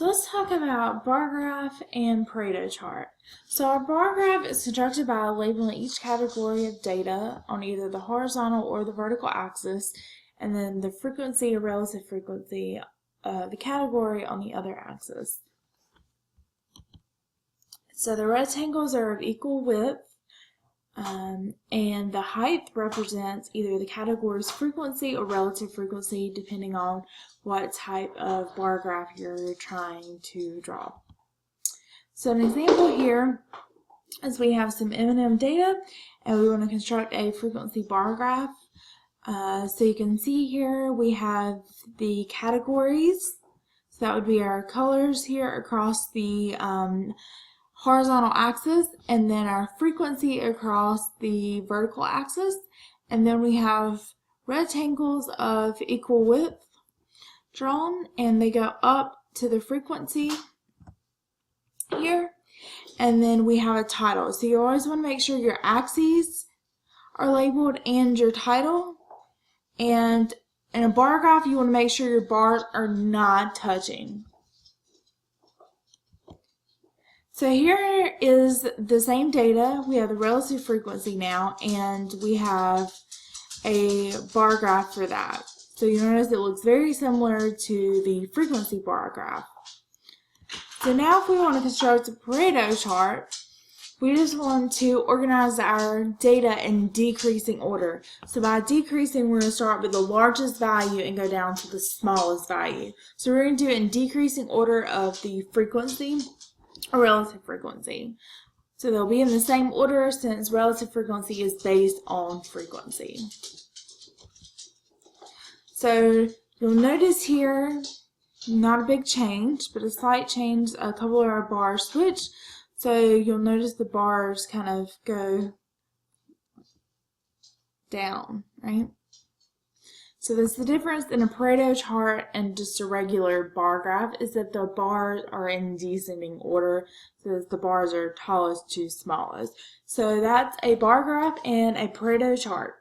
So let's talk about bar graph and Pareto chart. So our bar graph is constructed by labeling each category of data on either the horizontal or the vertical axis, and then the frequency or relative frequency of the category on the other axis. So the rectangles are of equal width, and the height represents either the category's frequency or relative frequency depending on what type of bar graph you're trying to draw. So an example here is we have some M&M data and we want to construct a frequency bar graph. So you can see here we have the categories. So that would be our colors here across the horizontal axis, and then our frequency across the vertical axis, and then we have rectangles of equal width drawn, and they go up to the frequency here, and then we have a title. So you always want to make sure your axes are labeled and your title, and in a bar graph you want to make sure your bars are not touching. So here is the same data. We have the relative frequency now, and we have a bar graph for that. So you notice it looks very similar to the frequency bar graph. So now if we want to construct a Pareto chart, we just want to organize our data in decreasing order. So by decreasing, we're going to start with the largest value and go down to the smallest value. So we're going to do it in decreasing order of the frequency or relative frequency. So they'll be in the same order since relative frequency is based on frequency. So you'll notice here, not a big change, but a slight change. A couple of our bars switch. So you'll notice the bars kind of go down, right? So that's the difference in a Pareto chart and just a regular bar graph, is that the bars are in descending order, so that the bars are tallest to smallest. So that's a bar graph and a Pareto chart.